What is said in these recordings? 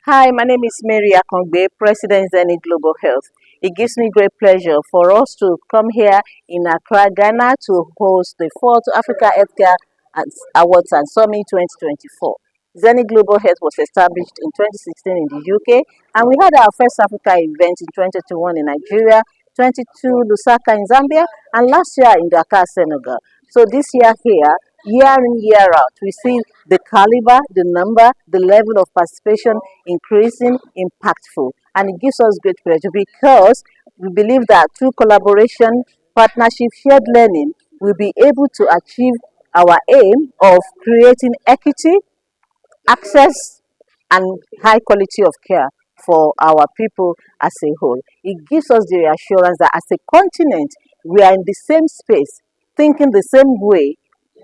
Hi, my name is Mary Akongbe, President Zenith Global Health. It gives me great pleasure for us to come here in Accra, Ghana to host the 4th Africa Healthcare Awards and Summit 2024. Zenith Global Health was established in 2016 in the UK, and we had our first Africa event in 2021 in Nigeria, 22 Lusaka in Zambia, and last year in Dakar, Senegal. So this year here, year in, year out, we see the caliber, the number, the level of participation increasing, impactful. And it gives us great pleasure because we believe that through collaboration, partnership, shared learning, we'll be able to achieve our aim of creating equity, access, and high quality of care for our people as a whole. It gives us the reassurance that as a continent, we are in the same space, thinking the same way,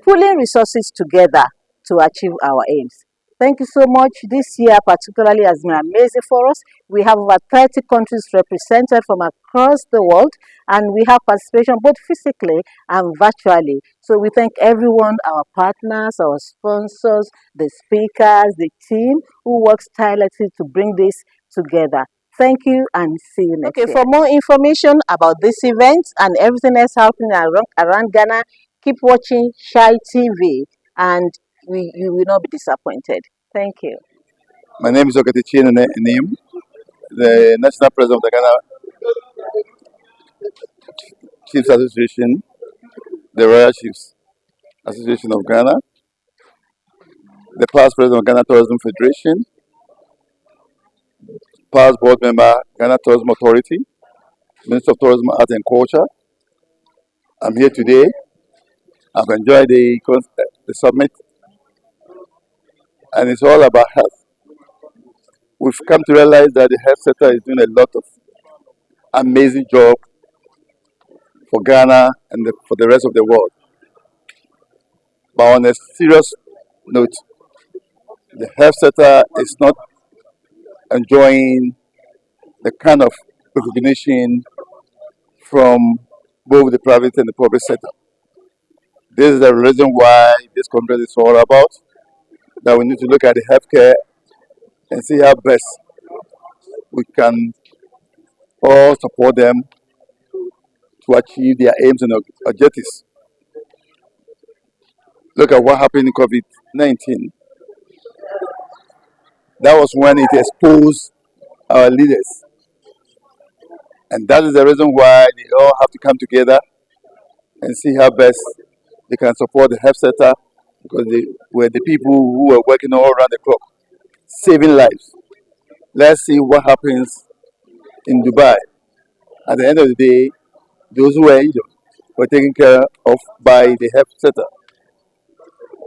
pulling resources together to achieve our aims. Thank you so much. This year, particularly, has been amazing for us. We have over 30 countries represented from across the world, and we have participation both physically and virtually. So we thank everyone, our partners, our sponsors, the speakers, the team who works tirelessly to bring this together. Thank you and see you next year. For more information about this event and everything else happening around Ghana, keep watching Shy TV and you will not be disappointed. Thank you. My name is Okatichi Enim, the National President of the Ghana Chiefs Association, the Royal Chiefs Association of Ghana, the past President of Ghana Tourism Federation, past board member, Ghana Tourism Authority, Minister of Tourism, Art and Culture. I'm here today. I've enjoyed the summit, and it's all about health. We've come to realize that the health sector is doing a lot of amazing job for Ghana and for the rest of the world. But on a serious note, the health sector is not enjoying the kind of recognition from both the private and the public sector. This is the reason why this conference is all about, that we need to look at the healthcare and see how best we can all support them to achieve their aims and objectives. Look at what happened in COVID-19. That was when it exposed our leaders. And that is the reason why they all have to come together and see how best they can support the health sector, because they were the people who were working all around the clock, saving lives. Let's see what happens in Dubai. At the end of the day, those who were injured were taken care of by the health sector.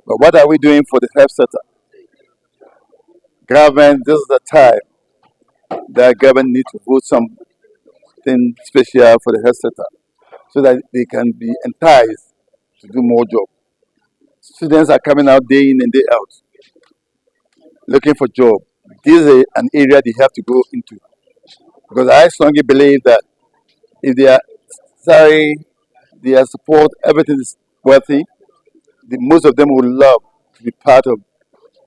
But what are we doing for the health sector? Government, this is the time that government needs to vote something special for the health sector so that they can be enticed to do more job. Students are coming out day in and day out looking for job. This is an area they have to go into, because I strongly believe that if they are salary, their support, everything is worthy, most of them would love to be part of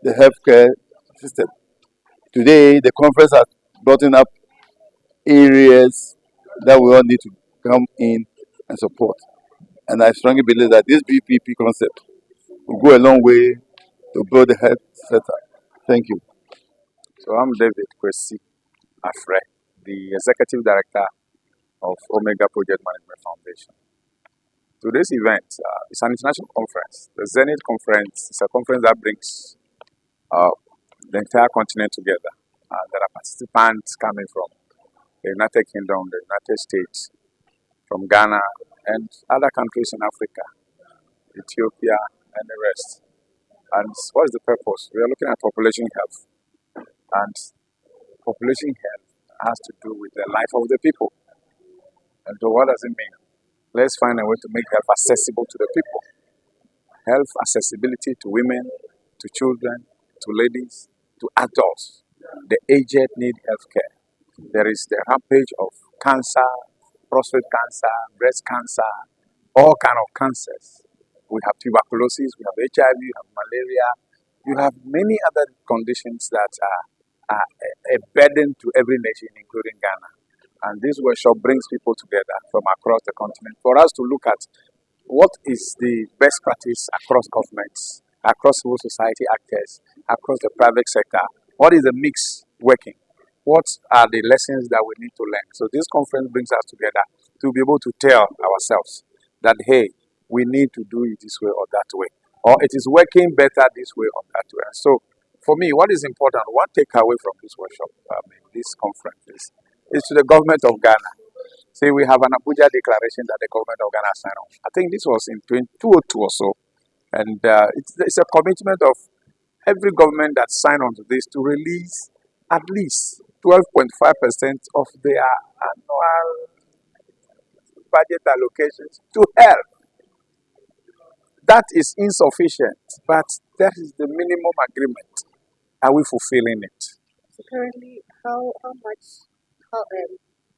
the healthcare system. Today, the conference has brought up areas that we all need to come in and support. And I strongly believe that this BPP concept will go a long way to build the health sector. Thank you. So I'm David Kwesi Afre, the Executive Director of Omega Project Management Foundation. Today's event is an international conference. The Zenith Conference is a conference that brings the entire continent together. There are participants coming from the United Kingdom, the United States, from Ghana, and other countries in Africa, Ethiopia, and the rest. And what is the purpose? We are looking at population health. And population health has to do with the life of the people. And so what does it mean? Let's find a way to make health accessible to the people. Health accessibility to women, to children, to ladies, to adults. The aged need health care. There is the rampage of cancer, prostate cancer, breast cancer, all kinds of cancers. We have tuberculosis, we have HIV, we have malaria, you have many other conditions that are a burden to every nation, including Ghana. And this workshop brings people together from across the continent for us to look at what is the best practice across governments, across civil society actors, across the private sector. What is the mix working? What are the lessons that we need to learn? So this conference brings us together to be able to tell ourselves that, hey, we need to do it this way or that way. Or it is working better this way or that way. And so for me, what is important, one takeaway from this workshop, this conference is to the government of Ghana. See, we have an Abuja declaration that the government of Ghana signed on. I think this was in 2002 or so. And it's a commitment of every government that signed on to this to release at least 12.5% of their annual budget allocations to health. That is insufficient, but that is the minimum agreement. Are we fulfilling it? So currently,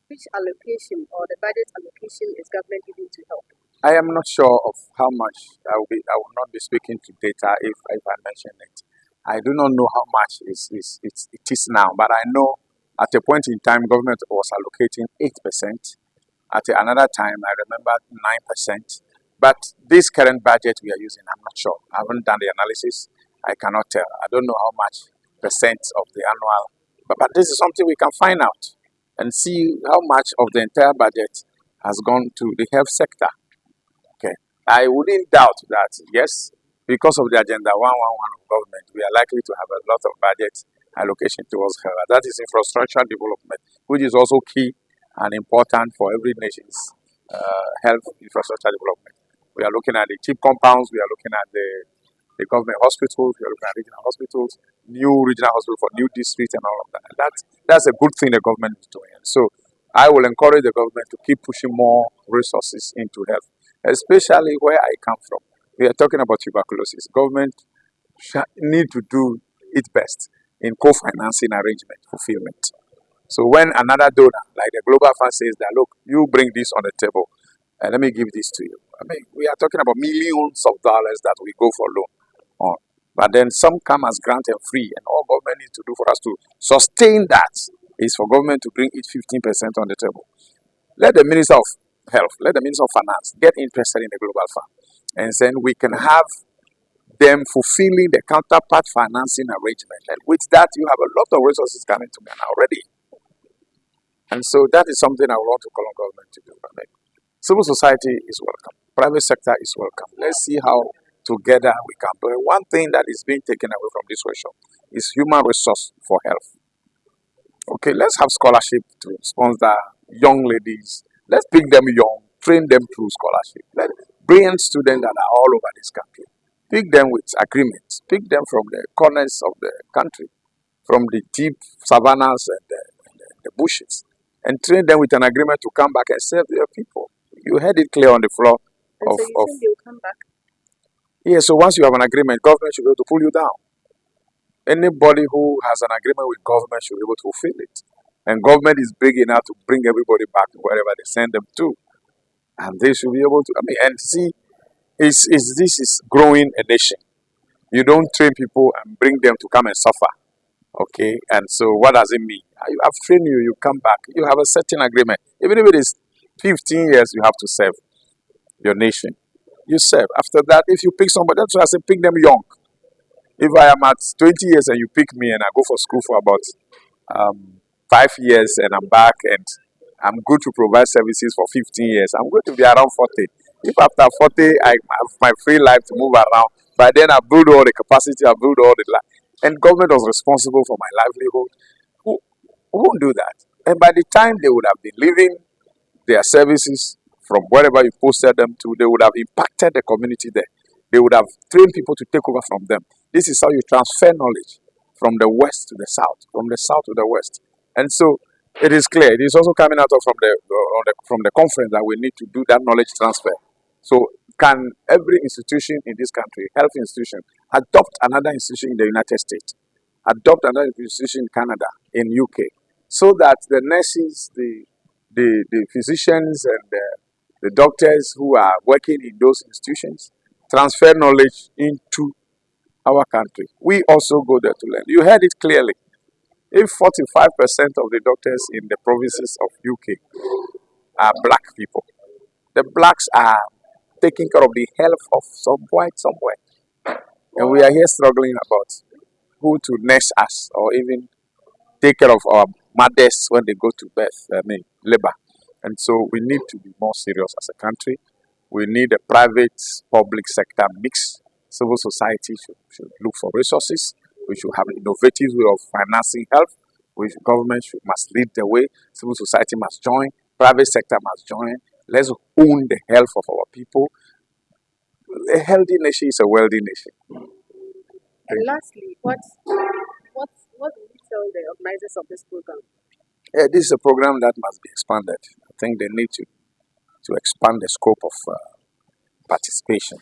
which allocation or the budget allocation is government giving to help? I am not sure of how much. I will not be speaking to data if I mention it. I do not know how much it is now, but I know at a point in time, government was allocating 8%. At another time, I remember 9%. But this current budget we are using, I'm not sure. I haven't done the analysis. I cannot tell. I don't know how much percent of the annual. But this is something we can find out and see how much of the entire budget has gone to the health sector. Okay. I wouldn't doubt that, yes, because of the Agenda 111 of government, we are likely to have a lot of budget allocation towards health. That is infrastructure development, which is also key and important for every nation's health infrastructure development. We are looking at the cheap compounds, we are looking at the government hospitals, we are looking at regional hospitals, new regional hospitals for new districts and all of that. And that's a good thing the government is doing. So I will encourage the government to keep pushing more resources into health, especially where I come from. We are talking about tuberculosis. Government need to do its best in co-financing arrangement fulfillment. So when another donor, like the Global Fund, says that, look, you bring this on the table, and let me give this to you. I mean, we are talking about millions of dollars that we go for loan on. But then some come as grant and free, and all government needs to do for us to sustain that is for government to bring it 15% on the table. Let the Minister of Health, let the Minister of Finance get interested in the Global Fund, and then we can have them fulfilling the counterpart financing arrangement. And with that, you have a lot of resources coming to Ghana already. And so that is something I want to call on government to do. Civil society is welcome. Private sector is welcome. Let's see how together we can do it. One thing that is being taken away from this workshop is human resource for health. Okay, let's have scholarship to sponsor young ladies. Let's pick them young, train them through scholarship. Let brilliant students that are all over this country. Pick them with agreements. Pick them from the corners of the country, from the deep savannas and the bushes, and train them with an agreement to come back and serve their people. You heard it clear on the floor. And so you think they'll come back? Yeah, so once you have an agreement, government should be able to pull you down. Anybody who has an agreement with government should be able to fulfill it. And government is big enough to bring everybody back to wherever they send them to. And they should be able to, and see, this is growing a nation. You don't train people and bring them to come and suffer. Okay, and so what does it mean? I've trained you, you come back, you have a certain agreement. Even if it is 15 years, you have to serve your nation. You serve. After that, if you pick somebody, that's why I say pick them young. If I am at 20 years and you pick me and I go for school for about 5 years and I'm back and I'm good to provide services for 15 years, I'm going to be around 40. If after 40, I have my free life to move around, by then I build all the capacity, I build all the life. And government was responsible for my livelihood. Who won't do that? And by the time they would have been leaving their services from wherever you posted them to, they would have impacted the community there. They would have trained people to take over from them. This is how you transfer knowledge from the west to the south, from the south to the west. And so it is clear. It is also coming out of from the conference that we need to do that knowledge transfer. So can every institution in this country, health institution, adopt another institution in the United States, adopt another institution in Canada, in UK, so that the nurses, the physicians, and the doctors who are working in those institutions transfer knowledge into our country. We also go there to learn. You heard it clearly. If 45% of the doctors in the provinces of UK are black people, the blacks are taking care of the health of some white somewhere. And we are here struggling about who to nurse us or even take care of our mothers when they go to birth, labor. And so we need to be more serious as a country. We need a private public sector mix. Civil society should look for resources. We should have an innovative way of financing health. Government must lead the way. Civil society must join. Private sector must join. Let's own the health of our people. A healthy nation is a wealthy nation. And lastly, what do you tell the organizers of this program? This is a program that must be expanded. I think they need to expand the scope of participation.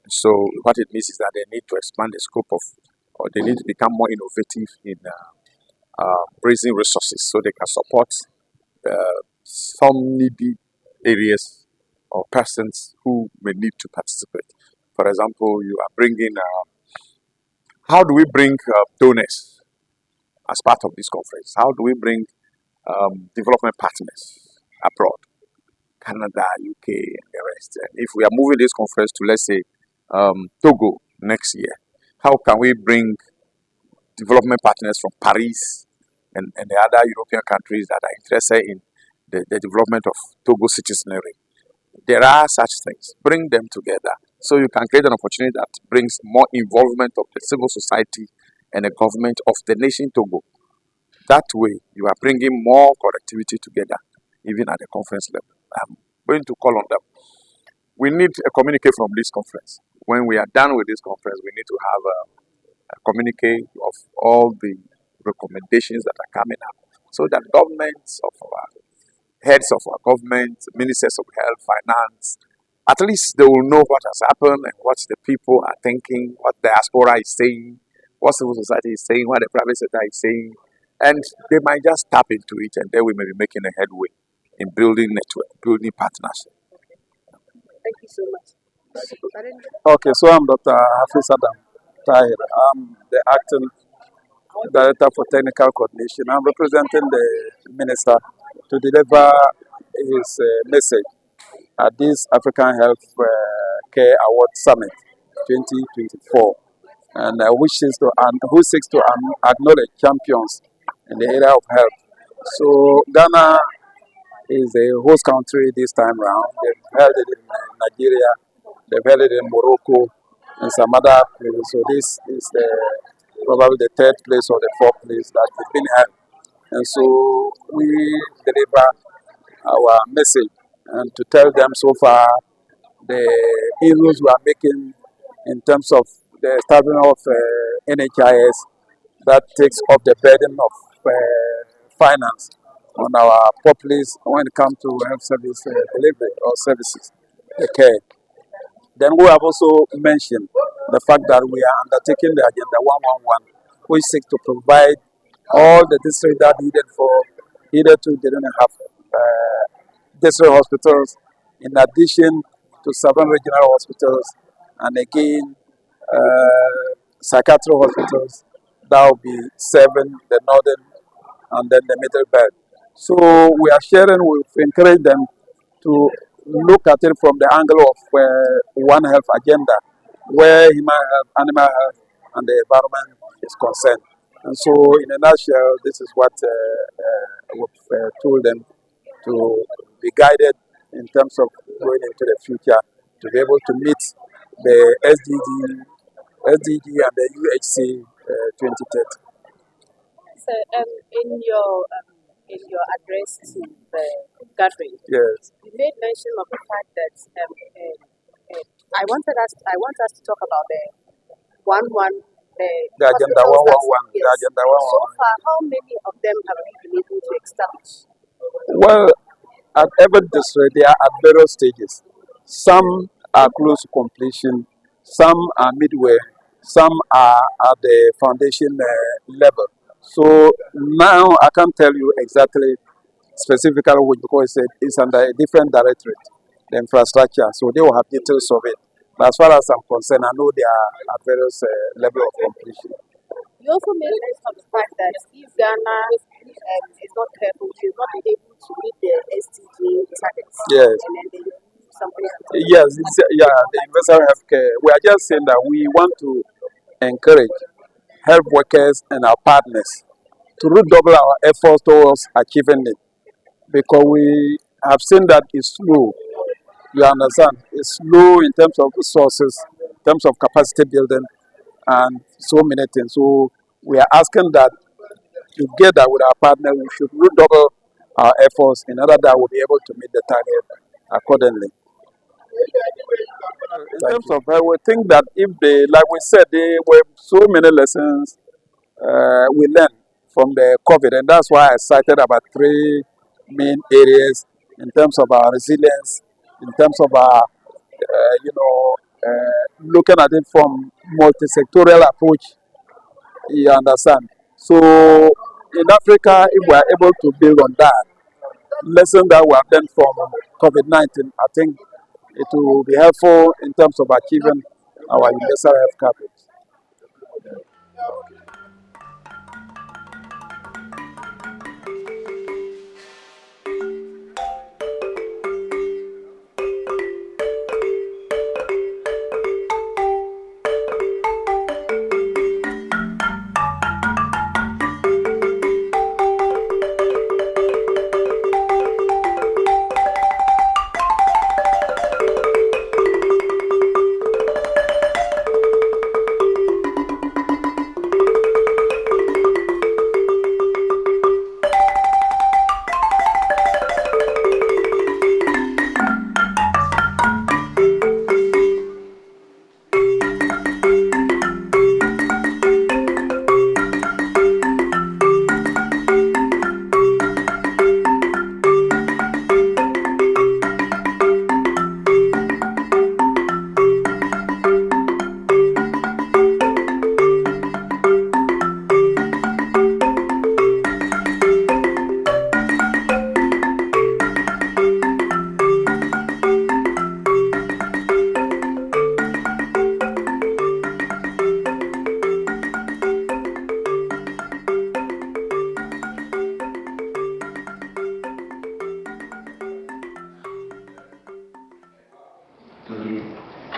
So what it means is that they need to expand the scope of, or they need to become more innovative in raising resources so they can support some needy areas or persons who may need to participate. For example, you are bringing, how do we bring donors as part of this conference? How do we bring development partners abroad? Canada, UK, and the rest. And if we are moving this conference to, let's say, Togo next year, how can we bring development partners from Paris and the other European countries that are interested in the development of Togo citizenry? There are such things. Bring them together so you can create an opportunity that brings more involvement of the civil society and the government of the nation Togo. That way, you are bringing more connectivity together, even at the conference level. I'm going to call on them. We need a communique from this conference. When we are done with this conference, we need to have a communique of all the recommendations that are coming up so that governments of our heads of our government, ministers of health, finance, at least they will know what has happened and what the people are thinking, what the diaspora is saying, what civil society is saying, what the private sector is saying. And they might just tap into it, and then we may be making a headway in building network, building partnership. Thank you so much. Okay, so I'm Dr. Hafiz Adam Tahir. I'm the acting director for technical coordination. I'm representing the minister to deliver his message at this African Health Care Award Summit 2024, and who seeks to acknowledge champions in the area of health. So Ghana is a host country this time round. They've held it in Nigeria, they've held it in Morocco, and some other places. So this is probably the third place or the fourth place that it's been held. And so we deliver our message and to tell them so far the inroads we are making in terms of the establishment of NHIS that takes off the burden of finance on our populace when it comes to health service delivery or services, the care. Then we have also mentioned the fact that we are undertaking the Agenda 111, which seeks to provide all the districts that needed for hitherto they don't have district hospitals, in addition to 7 regional hospitals, and again psychiatric hospitals that will be 7, the northern and then the middle belt. So we are sharing, we've encouraged them to look at it from the angle of One Health agenda, where human health, animal health, and the environment is concerned. And so, in a nutshell, this is what we've told them to be guided in terms of going into the future to be able to meet the SDG and the UHC 2030. So, in your address to the gathering, Yes. you made mention of the fact that I want us to talk about the The Agenda hospitals 111. yes. The Agenda So 111. far, how many of them have we been able to establish? Well, at every district, they are at various stages. Some are close to completion, some are midway, some are at the foundation level. So now I can't tell you exactly specifically which because it's under a different directorate, the infrastructure. So they will have details of it. But as far as I'm concerned, I know they are at various level of completion. You also made mention of the fact that if Ghana is not careful, she will not be able to meet the SDG targets. Yes. And then they do something else. Yes, the universal healthcare. We are just saying that we want to encourage health workers and our partners to redouble our efforts towards achieving it, because we have seen that it's slow. You understand? It's slow in terms of resources, in terms of capacity building, and so many things. So we are asking that together with our partners, we should redouble our efforts in order that we'll be able to meet the target accordingly. In terms of health, we think that if they, like we said, there were so many lessons we learned from the COVID, and that's why I cited about three main areas in terms of our resilience, in terms of our, looking at it from multi-sectorial approach. You understand? So in Africa, if we are able to build on that lesson that we have learned from COVID-19, I think it will be helpful in terms of achieving our universal health coverage. To the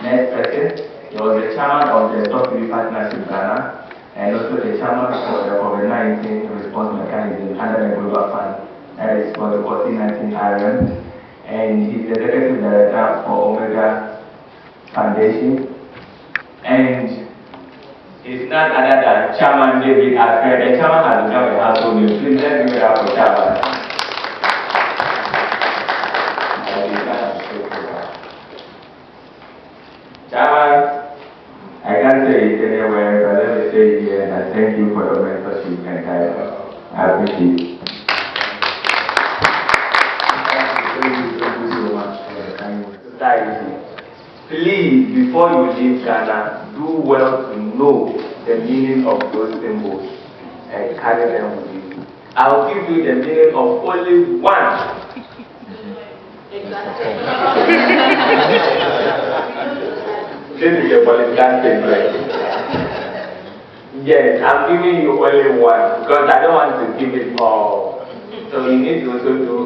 next person, he was the chairman of the Top 3 Partnership Ghana and also the chairman for the COVID-19 response mechanism under the Global Fund, that is for the 1419 Ireland, and he's the executive director for Omega Foundation, and it's not other than Chairman David Alfred. The chairman has become a household name. Please let's give it up for Chairman. Chairman, I can't say it anywhere, but let me say it here and thank you for your mentorship and guidance. I appreciate it. Thank you so much for your kind words. Society, please, before you leave Ghana, do well to know the meaning of those symbols and carry them with you. I'll give you the meaning of only one. This is a political statement. Yes, I'm giving you only one because I don't want to give it all. So you need to also do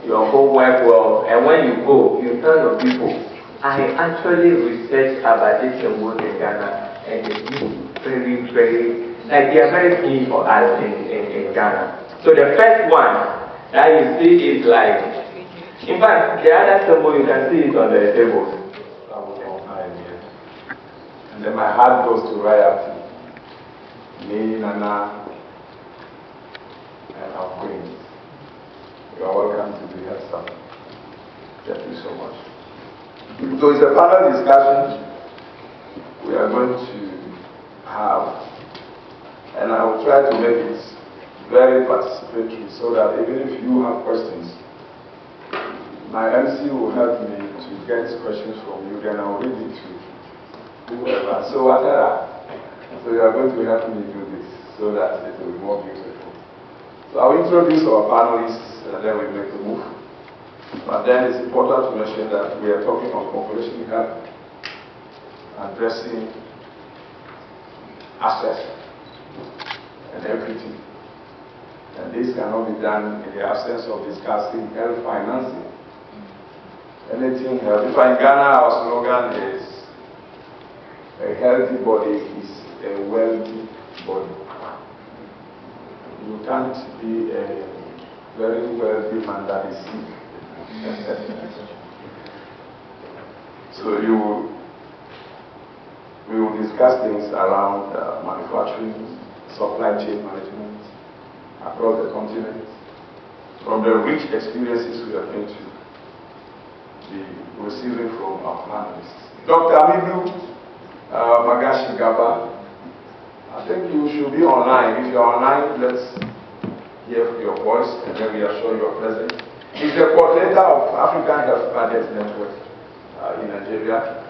your homework well. And when you go, you tell your people, I actually researched about this symbol in Ghana, and it's very, very, like they are very key for us in Ghana. So the first one that you see is like, in fact, the other symbol you can see it on the table. And then my heart goes to Rayati, me, Nana, and our queens. You are welcome to the head summit. Thank you so much. So it's a panel discussion we are going to have, and I will try to make it very participatory so that even if you have questions, my MC will help me to get questions from you, then I will read it to whoever. So you are going to help me do this so that it will be more beautiful. So I will introduce our panelists and then we make a move. But then it's important to mention that we are talking of population gap, addressing access and equity. And this cannot be done in the absence of discussing health financing. Anything health. If in Ghana, our slogan is a healthy body is a wealthy body. You can't be a very wealthy man that is sick. So we will discuss things around manufacturing, supply chain management across the continent, from the rich experiences we are going to be receiving from our panelists. Dr. Amidu Magashi Gaba, I think you should be online. If you're online, let's hear your voice and then we are sure you are present. He's the coordinator of African Health Project Network in Nigeria.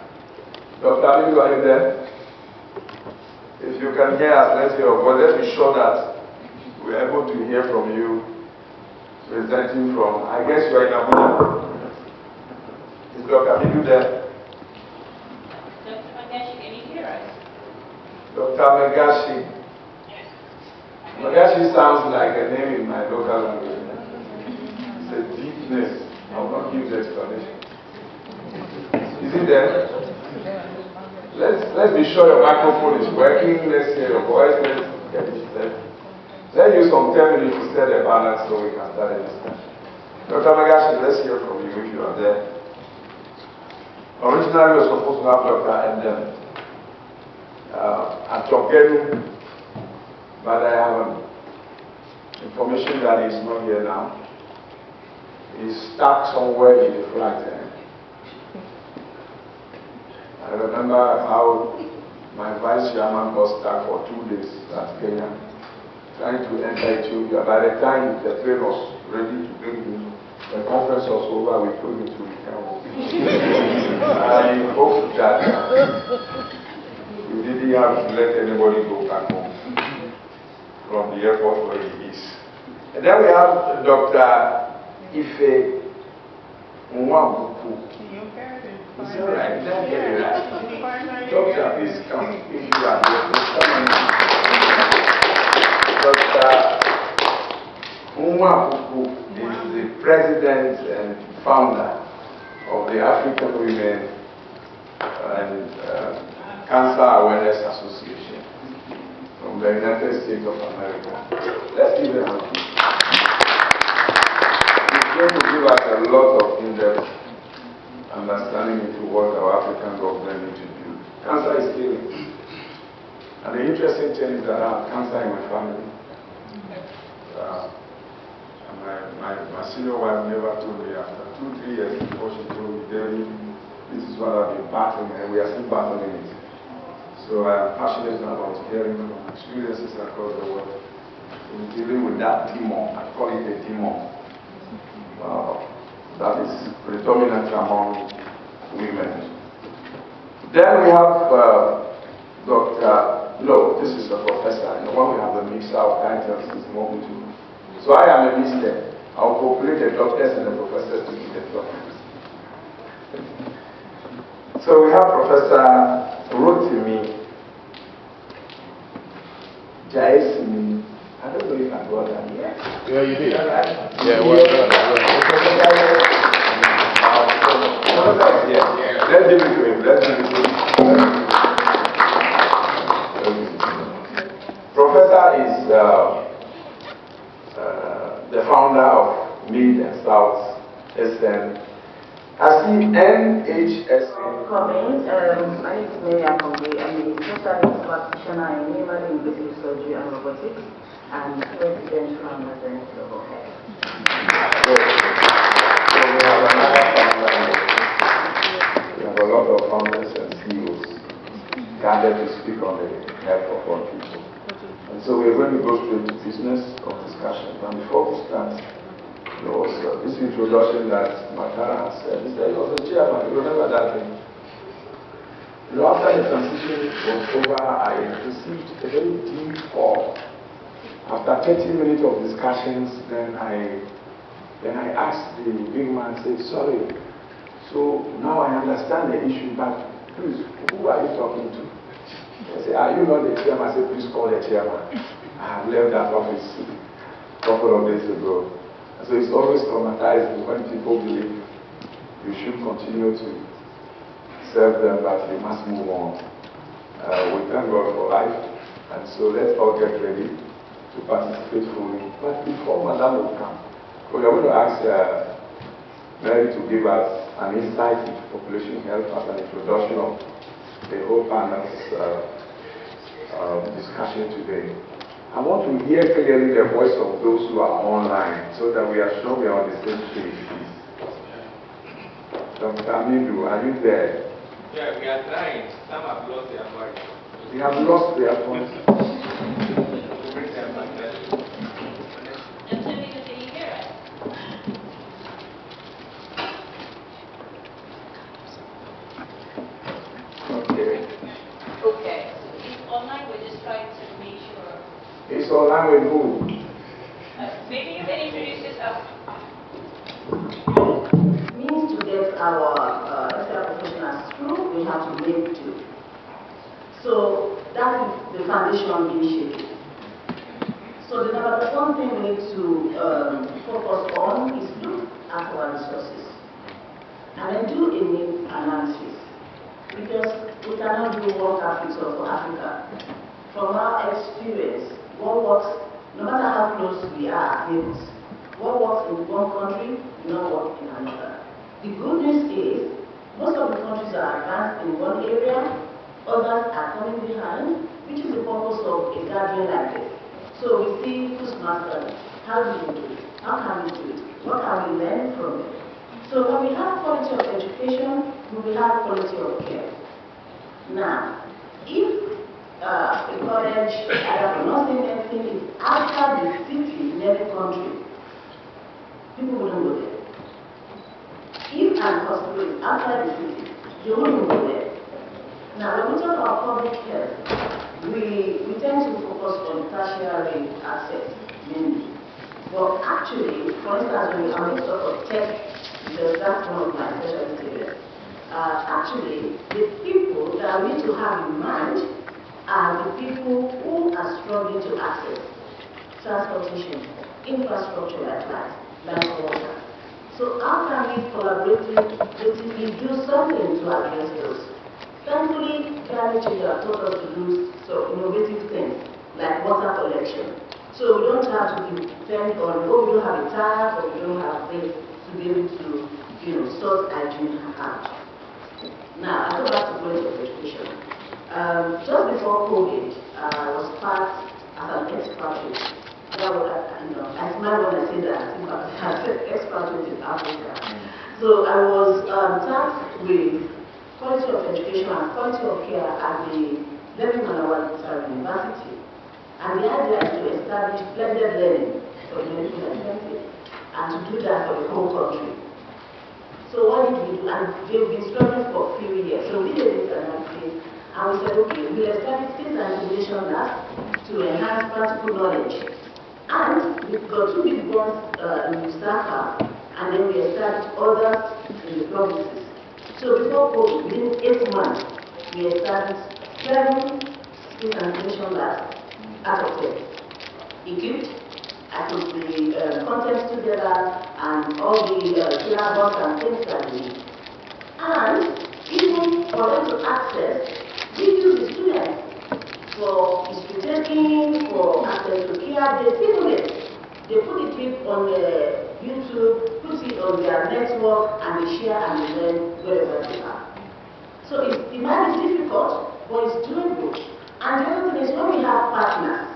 Dr. Amidu, are you there? If you can hear us, let's hear your voice. Let's be sure that we're able to hear from you, presenting from, I guess you are in Abuja. Is Dr. Amidu there? Dr. Magashi, can you hear us? Dr. Magashi. Yes. Magashi sounds like a name in my local language. It's a deepness. I will not give the explanation. Is it there? Let's be sure your microphone is working. Let's hear your voice. Let's get it set. Let's use some 10 minutes to set a balance so we can start a discussion. Dr. Magashi, let's hear from you if you are there. Originally, we were supposed to have Dr. Endem at Jogenu, but I have information that he's not here now. He's stuck somewhere in the flight. I remember how my vice chairman got stuck for 2 days at Kenya, trying to enter Ethiopia. By the time the train was ready to bring him, the conference was over, we told him to return home. I hope that we didn't have to let anybody go back home from the airport where he is. And then we have Dr. Ife Nwabuku. Is that right? Did I get it right? Doctor, please come. If you are here, please come on. Dr. Nwabuku is the president and founder of the African Women and Cancer Awareness Association from the United States of America. Let's give them a hand. He's going to give us a lot of in-depth understanding into what our African government need to do. Cancer is killing. And the interesting thing is that I have cancer in my family. My senior wife never told me after 2-3 years before she told me, David, this is what I've been battling and we are still battling it. So I am passionate about hearing from experiences across the world in dealing with that demon. I call it a demon. That is predominant among women. Then we have this is a professor, and when we have the mixer of titles, it's more beautiful. So I am a mister. I will populate the doctors and the professors to be the doctors. So we have Professor Rotimi Jaisimi. I don't know if I got that yet. Yeah, you did. Right? Yeah, well done. Let's give it to him. Let's give it to him. Professor is the founder of Mid and South SN. I see NHS. Coming, my name is Mary Akonde. I'm a specialist practitioner in minimally invasive surgery and robotics and president from the Zenith Global Health. So we have another founder. We have a lot of founders and CEOs gathered to speak on the health of our people. And so we're going to go straight to business of discussion. And before we start, there was this introduction that Matara has said. He said he was a chairman. You remember that thing? You know, after the transition was over, I received a very deep call. After 30 minutes of discussions, then I asked the big man, said, sorry, so now I understand the issue, but please, who are you talking to? I said, are you not the chairman? I said, please call the chairman. I have left that office a couple of days ago. So it's always traumatizing when people believe you should continue to serve them, but you must move on. We thank God for life, and so let's all get ready to participate fully. But before Madame will come, we are going to ask Mary to give us an insight into population health as an introduction of the whole panel's discussion today. I want to hear clearly the voice of those who are online so that we are sure we are on the same page. Dr. Amidu, are you there? Yeah, we are trying. Some have lost their voice. They have lost their voice. Bring them back there. And so because can you hear us? Okay. Okay. So it's online, we're just trying to make sure. It's online with who? Maybe you can introduce yourself. Means to get our healthcare professionals through, we have to make do. So that is the foundation initiative. So the number one thing we need to focus on is look at our resources and then do a need analysis. Because we cannot do one capital for Africa. From our experience, what works, no matter how close we are, neighbors, what works in one country will not work in another. The good news is, most of the countries are advanced in one area, others are coming behind, which is the purpose of a gathering like this. So we see who's mastering, how do you do it, how can we do it, what can we learn from it. So when we have quality of education, we will have quality of care. Now, if a college, either for nursing medicine, is outside the city in every country, people wouldn't go there. If an hospital is outside the city, you wouldn't go there. Now, when we talk about public health, we tend to focus on tertiary access mainly. But actually, for instance, when I'm going to talk of tech, because that's one of my specialty areas, actually, the people that we need to have in mind are the people who are struggling to access transportation, infrastructure like water. So how can we collaboratively do something to address those? Thankfully, climate change has taught us to do some innovative things like water collection. So we don't have to depend on, oh, we don't have a tap or we don't have this to be able to, source hygiene out. Now, I go back to quality of education. Just before COVID, I was part as an expatriate. That was, I smile when I say that, as an expatriate in Africa. So I was tasked with quality of education and quality of care at the Learning and University. And the idea is to establish blended learning for the medical expenses and to do that for the whole country. So what did we do? And they've been struggling for a few years. So we did this analysis and we said, okay, we'll establish skills and innovation labs to enhance practical knowledge. And we've got two big ones in Lusaka, and then we established others in the provinces. So before COVID, within 8 months, we established 7 skills and innovation labs out of 10. Equipped, I put the contents together and all the syllabus and things that we need. And even for them to access, we use the students for history taking, for access to care, they film it. They put the clip on YouTube, put it on their network, and they share and they learn wherever they are. So it might be difficult, but it's doable. And the other thing is when we have partners,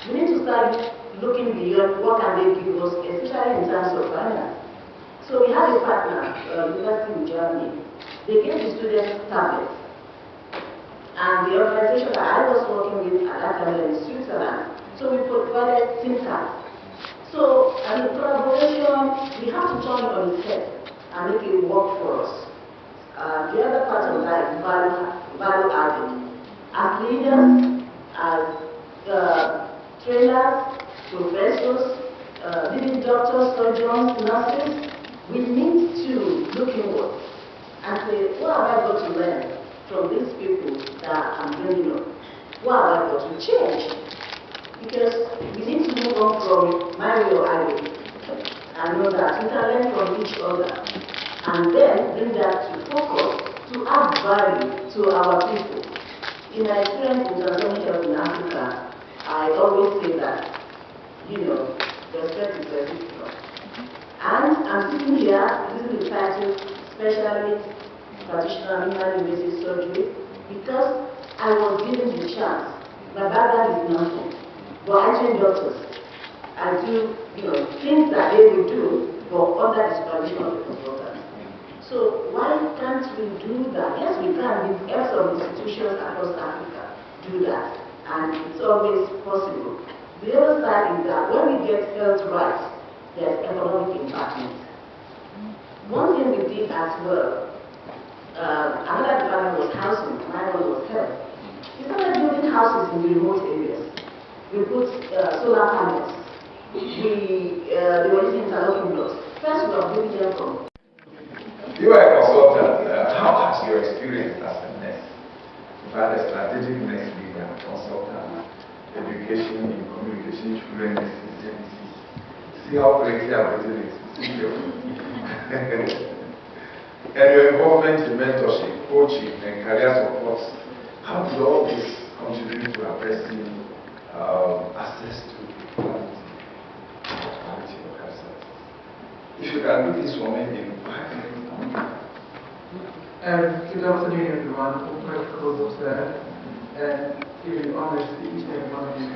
we need to start looking beyond what can they give us, especially in terms of finance. So we have a partner, University in Germany. They gave the students tablets. And the organization that I was working with at that time in Switzerland, so we provided SIM cards. So, in collaboration, we have to turn on its head and make it work for us. The other part of that is value added. As leaders, as trainers, professors, leading doctors, surgeons, nurses, we need to look inward and say, what have I got to learn from these people that I'm bringing up? What have I got to change? Because we need to move on from my way or highway and know that we can learn from each other and then bring that to focus to add value to our people. In my experience in Tanzania health in Africa, I always say that, respect is everything. And I'm sitting here using the title Specialist Practitioner in Minimally Invasive Surgery because I was given the chance. My background is nothing, but I train doctors. I do, things that they will do, but under the supervision of the consultant. So why can't we do that? Yes, we can. With help of institutions across Africa do that, and it's always possible. The other side is that when we get health right, there's economic impact. One thing we did as well, another department was housing, my one was health. We started building houses in the remote areas. We put solar panels. They were using interlocking blocks. First, we were building them from. You are a consultant. How has your experience as a nurse? You've had a strategic nurse leader, consultant, education in communication, children, services. See how crazy everything is. And your involvement in mentorship, coaching, and career support. How do all this contribute to addressing access to quality of health services? If you can do this for me in 5 minutes. Good afternoon, everyone. All protocols observed. Giving honours to each and every one of you,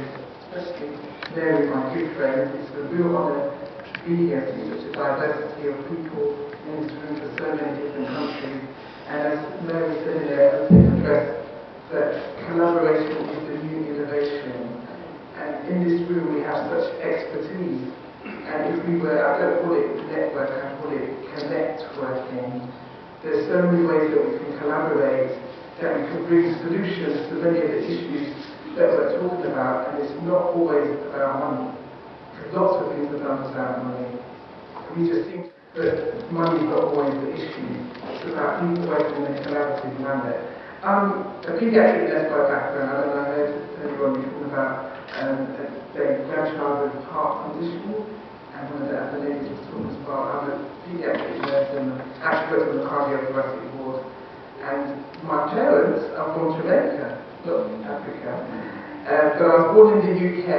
especially Mary, my good friend. It's a real honour to be here, to see such a diversity of people in this room for so many different countries. And as Mary said in her opening address, that collaboration is the new innovation. And in this room we have such expertise. And if we were, I don't call it network, I call it connect-working. There's so many ways that we can collaborate, that we can bring solutions to many of the issues that we're talking about, and it's not always about money. Because lots of things are done without money. We just think that money is not always the issue. It's about people working in a collaborative manner. A pediatric nurse by background, and I heard everyone talking about their grandchild with heart condition, and one of the other ladies was talking about I'm a pediatric nurse and actually work on the cardiothoracic ward. And my parents are from Jamaica, not Africa, but I was born in the UK,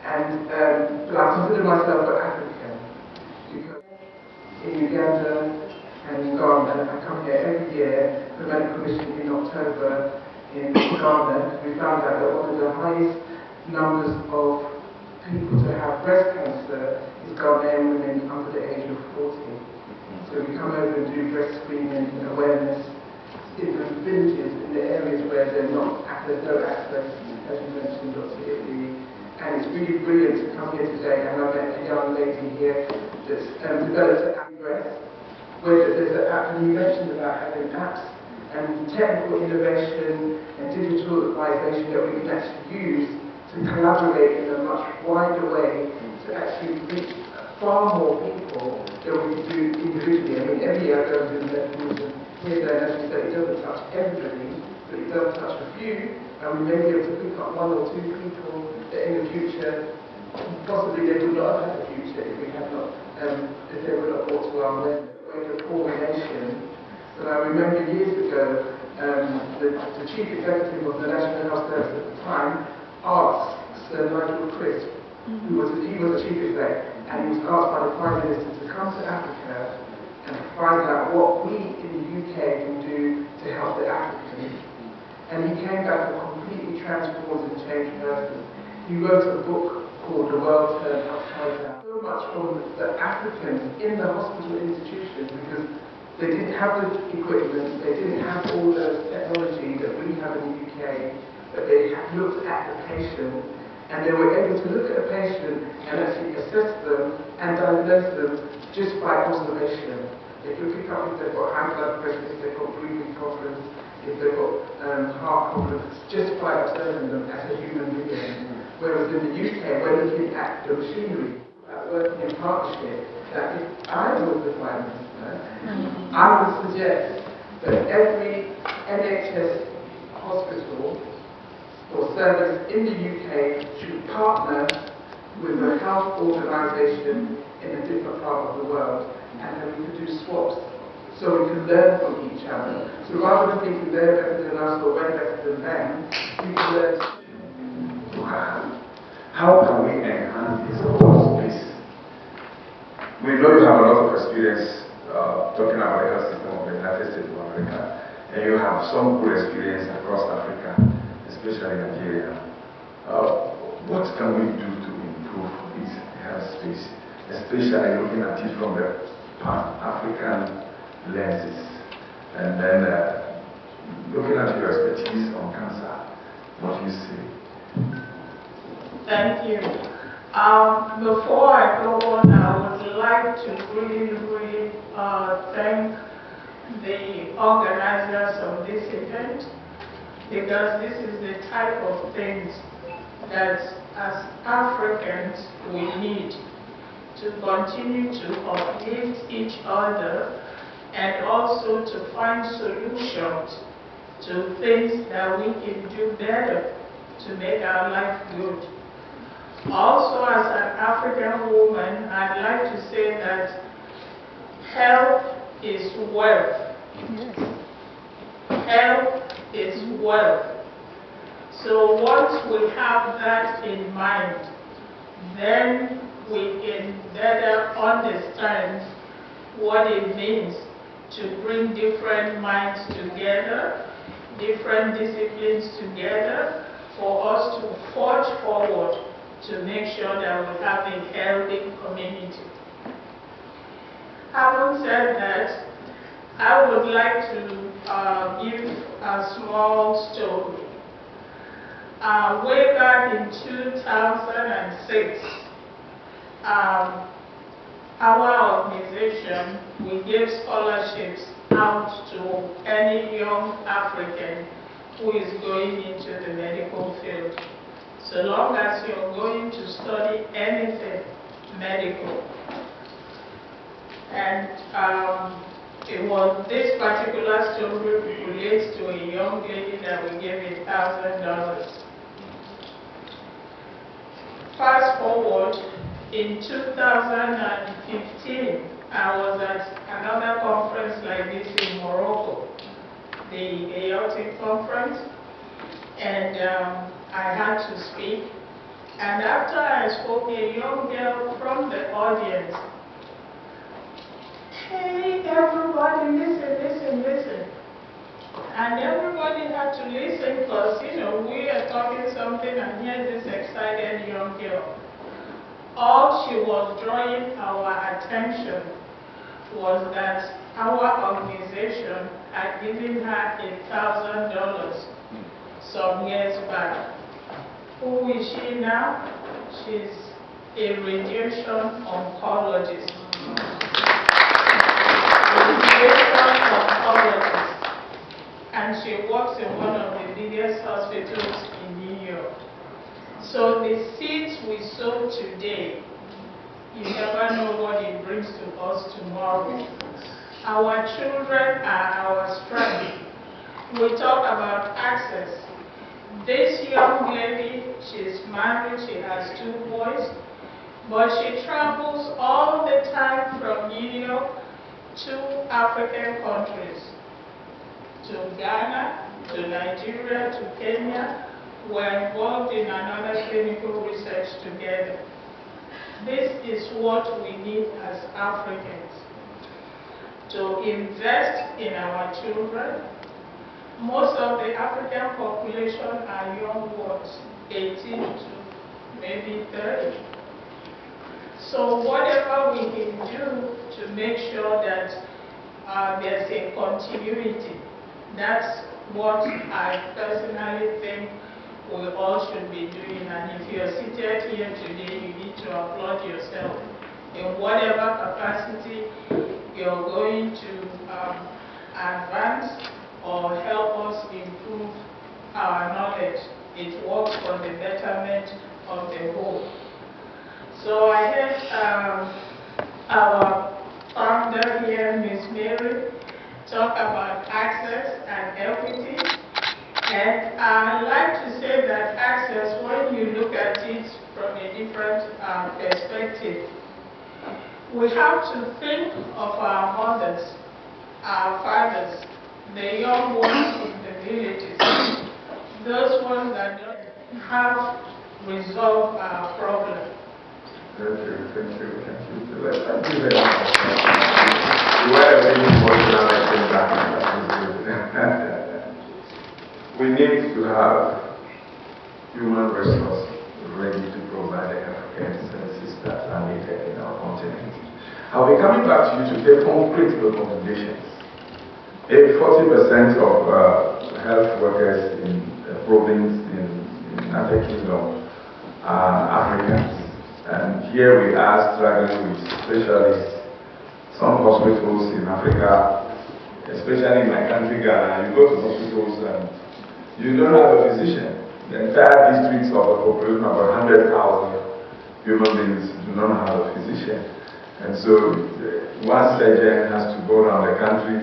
and but I consider myself an African because in Uganda and in Ghana, I come here every year for medical mission in October in Ghana. We found out that one of the highest numbers of people to have breast cancer is Ghanaian women under the age of 40. So we come over and do breast screening and awareness in the villages, in the areas where there's no access, as you mentioned, Dr. Italy. And it's really brilliant to come here today, and I met a young lady here that's developed an app breast, where there's an app, and you mentioned about having apps and technical innovation and digitalization that we can actually use to collaborate in a much wider way to actually reach far more people than we do individually. I mean, every year I go to the medical mission here, there, as you said, it doesn't touch everybody, but it does touch a few, and we may be able to pick up 1 or 2 people that in the future, possibly they would not have had a future if we had not, if they were not brought to our awareness. The coordination. But I remember years ago, the chief executive of the National Health Service at the time asked Sir Nigel Crisp, he was a chief exec, and he was asked by the Prime Minister to come to Africa and find out what we in the UK can do to help the Africans. And he came back a completely transformed and changed person. He wrote a book called The World Turned Upside Down. So much from the Africans in the hospital institutions, because they didn't have the equipment, they didn't have all the technology that we have in the UK, but they looked at the patient, and they were able to look at a patient and actually assess them and diagnose them just by observation. They could pick up if they've got high blood pressure, if they've got breathing problems, if they've got heart problems, just by observing them as a human being. Whereas in the UK, we're looking at the machinery, working in partnership, that if I was the Prime Minister, I would suggest that every NHS hospital for service in the UK should partner with a health organisation in a different part of the world, and then we could do swaps so we can learn from each other. So rather than thinking they're better than us or we're better than them, we can learn. How can we enhance this course, please? We know you have a lot of experience talking about the health system of the United States of America, and you have some good experience across Africa, especially Nigeria. What can we do to improve this health space, especially looking at it from the Pan-African lenses, and then looking at your expertise on cancer? What do you say? Thank you. Before I go on, I would like to really thank the organizers of this event, because this is the type of things that as Africans we need to continue to uplift each other and also to find solutions to things that we can do better to make our life good. Also, as an African woman, I'd like to say that health is wealth. Health is wealth. So once we have that in mind, then we can better understand what it means to bring different minds together, different disciplines together, for us to forge forward to make sure that we have a healthy community. Having said that, I would like to give a small story. Way back in 2006, our organization, we gave scholarships out to any young African who is going into the medical field. So long as you're going to study anything medical. And it was this particular story relates to a young lady that we gave $1,000. Fast forward, in 2015, I was at another conference like this in Morocco, the Aortic conference, and I had to speak. And after I spoke, a young girl from the audience, hey, everybody, listen. And everybody had to listen because, we are talking something and here's this excited young girl. All she was drawing our attention was that our organization had given her $1,000 some years back. Who is she now? She's a radiation oncologist. And she works in one of the biggest hospitals in New York. So the seeds we sow today, you never know what it brings to us tomorrow. Our children are our strength. We talk about access. This young lady, she's married, she has 2 boys, but she travels all the time from New York to African countries, to Ghana, to Nigeria, to Kenya. We're involved in another clinical research together. This is what we need as Africans, to invest in our children. Most of the African population are young ones, 18 to maybe 30. So whatever we can do to make sure that there's a continuity, that's what I personally think we all should be doing. And if you're seated here today, you need to applaud yourself in whatever capacity you're going to advance or help us improve our knowledge. It works for the betterment of the whole. So I heard our founder here, Ms. Mary, talk about access and equity. And I'd like to say that access, when you look at it from a different perspective, we have to think of our mothers, our fathers, the young ones in the villages, those ones that don't have resolved our problem. Thank you. Thank you very much. You are a very emotional, I think that we need to have human resources ready to provide the healthcare services that are needed in our continent. I'll be coming back to you to take concrete recommendations. 40% of health workers in the province in United Kingdom are Africans. And here we are struggling with specialists. Some hospitals in Africa, especially in my country, Ghana, you go to hospitals and you don't have a physician. The entire districts of a population of 100,000 human beings do not have a physician. And so one surgeon has to go around the country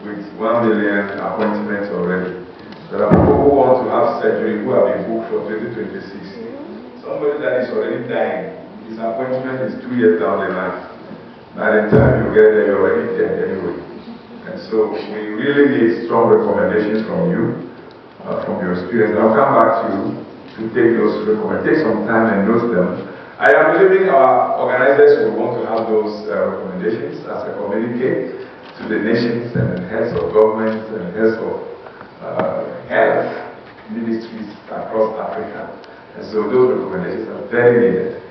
with 1 million appointments already. There are people who want to have surgery who have been booked for 2026. Somebody that is already dying, his appointment is 2 years down the line. By the time you get there, you're already dead anyway. And so we really need strong recommendations from you, from your experience. I'll come back to you to take those recommendations. Take some time and note them. I am believing our organizers will want to have those recommendations as a communique to the nations and the heads of governments and heads of health ministries across Africa. And so those recommendations are very needed.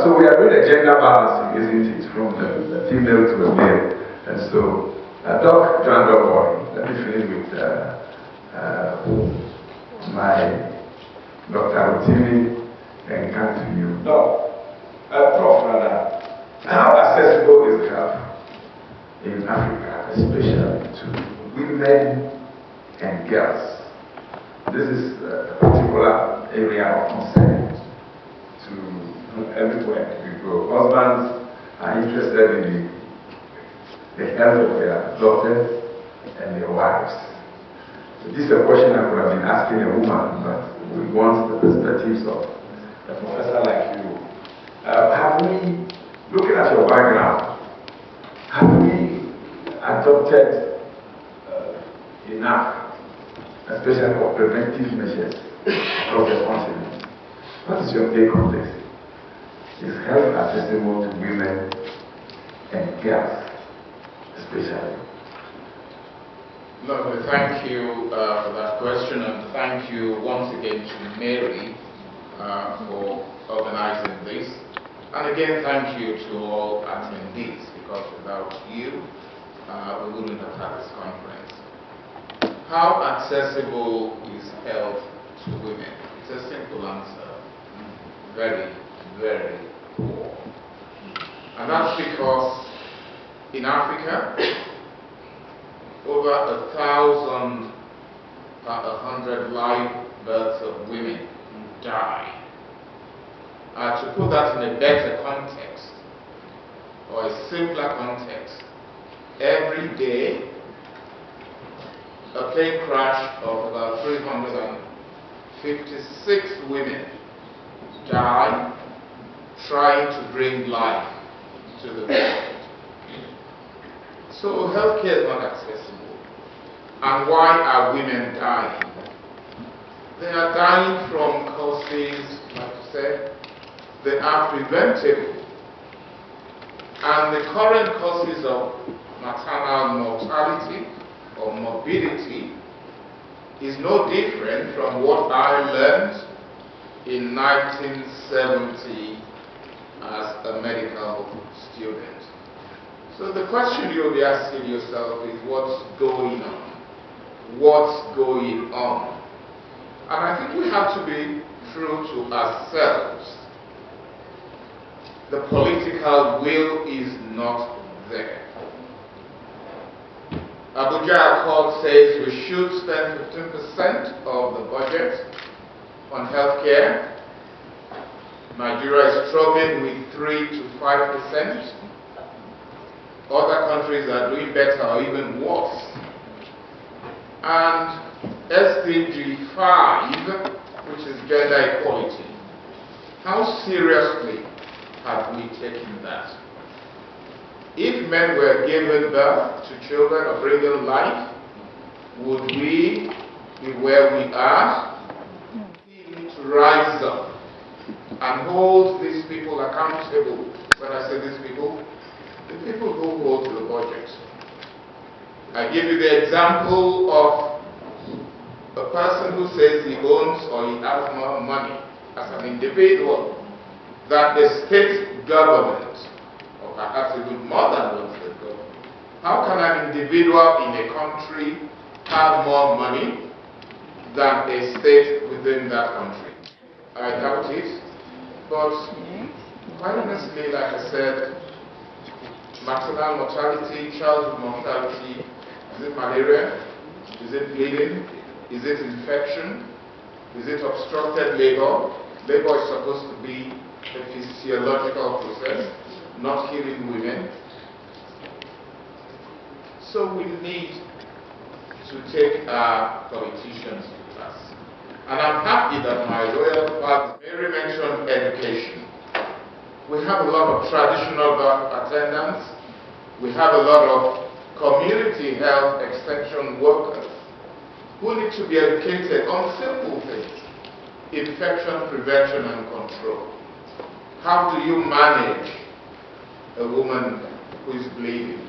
So we are doing a gender balancing, isn't it, from the female to the male. And so, Doc John Boy, let me finish with my Dr. Rotimi and come to you. No, Prof. Rather, how accessible is health in Africa, especially to women and girls? This is a particular area of concern to everywhere we go. Husbands are interested in the health of their daughters and their wives. So this is a question I could have been asking a woman, but we want the perspectives of a professor like you. Have we, looking at your background, have we adopted enough, especially for preventive measures across the continent? What is your take on this? Is health accessible to women and girls, especially? Lovely, thank you for that question, and thank you once again to Mary for organizing this. And again, thank you to all attendees, because without you, we wouldn't have had this conference. How accessible is health to women? It's a simple answer. Very, very poor. And that's because in Africa, over 1,000 per 100 live births of women die. To put that in a better context, or a simpler context, every day a plane crash of about 356 women die trying to bring life to the world. So healthcare is not accessible. And why are women dying? They are dying from causes, like I said, they are preventable. And the current causes of maternal mortality or morbidity is no different from what I learned in 1970 as a medical student. So the question you'll be asking yourself is, what's going on? What's going on? And I think we have to be true to ourselves. The political will is not there. Abuja Accord says we should spend 15% of the budget on healthcare. Nigeria is struggling with 3 to 5%. Other countries are doing better or even worse. And SDG 5, which is gender equality. How seriously have we taken that? If men were given birth to children or bringing life, would we be where we are? We need to rise up and hold these people accountable. When I say these people, the people who hold the budget. I give you the example of a person who says he owns or he has more money as an individual than the state government, or perhaps even more than one state government. How can an individual in a country have more money than a state within that country? I doubt it. But quite honestly, like I said, maternal mortality, childhood mortality, is it malaria? Is it bleeding? Is it infection? Is it obstructed labor? Labor is supposed to be a physiological process, not killing women. So we need to take our politicians with us. And I'm happy that my royal father, Mary, mentioned education. We have a lot of traditional birth attendants. We have a lot of community health extension workers who need to be educated on simple things. Infection prevention and control. How do you manage a woman who is bleeding?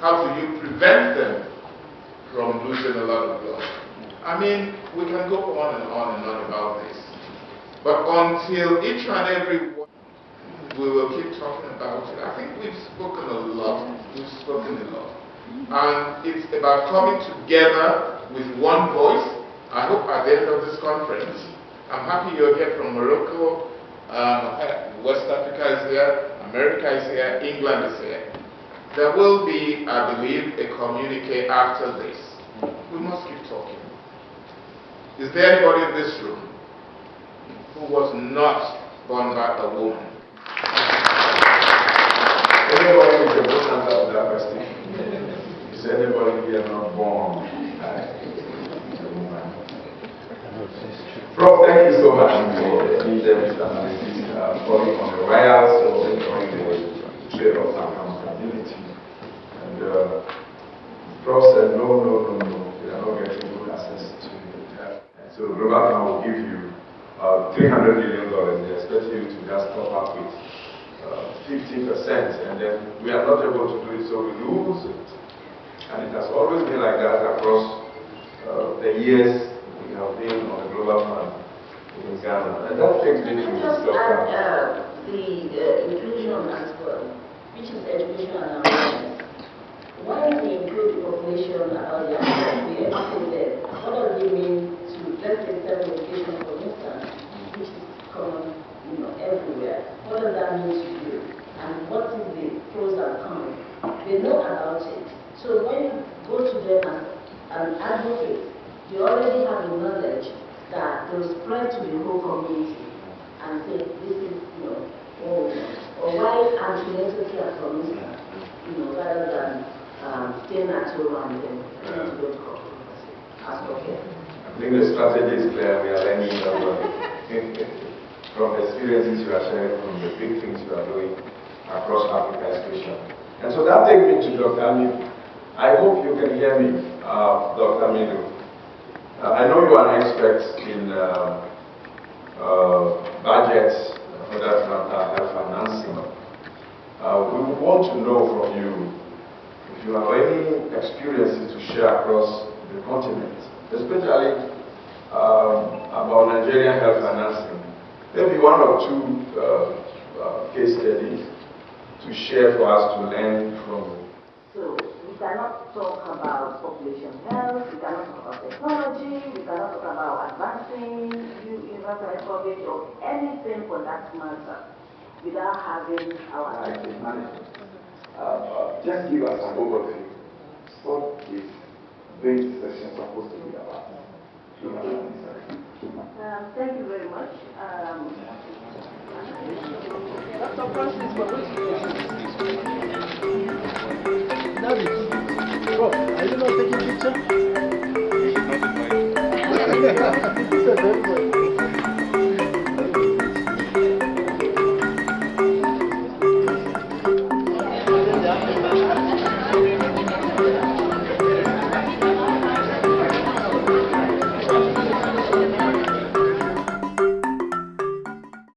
How do you prevent them from losing a lot of blood? I mean, we can go on and on and on about this. But until each and every one, we will keep talking about it. I think we've spoken a lot. We've spoken a lot. And it's about coming together with one voice. I hope at the end of this conference, I'm happy you're here from Morocco, West Africa is here, America is here, England is here. There will be, I believe, a communique after this. We must keep talking. Is there anybody in this room who was not born by a woman? Anybody with a good answer to that question? Is anybody here not born by a woman? Prof, thank you so much for the in-depth analysis, calling on the royals, also calling the trade of accountability. And Prof said, no, we are not getting good access to it. So Global Fund will give you $300 million. They expect you to just top up with 50%, and then we are not able to do it, so we lose it. And it has always been like that across the years we have been on the Global Fund in Ghana. And that takes me to the inclusion as well, which is education and awareness. Why we include the population about the we educate them? What does it mean to, let's say, self-education, for instance, which is common, everywhere? What does that mean to you? And what is the pros and cons? They know about it. So when you go to them as an advocate, you already have the knowledge that they will spread to the whole community and say, this is, or why antenatal care, for instance, rather than staying at home and then trying to go to hospital care. I think the strategy is clear. We are learning from the experiences you are sharing, from the big things you are doing across Africa especially. And so that takes me to Dr. Amidu. I hope you can hear me, Dr. Amidu. I know you are an expert in budgets, for that matter, health financing. We want to know from you if you have any experiences to share across the continent, especially about Nigerian health financing. Maybe one or two case studies to share for us to learn from. So we cannot talk about population health, we cannot talk about technology, we cannot talk about advancing universal coverage or anything for that matter without having our crisis management. Just give us an overview. What is this session supposed to be about? Thank you very much. Dr. Francis, Bro, are you not taking picture?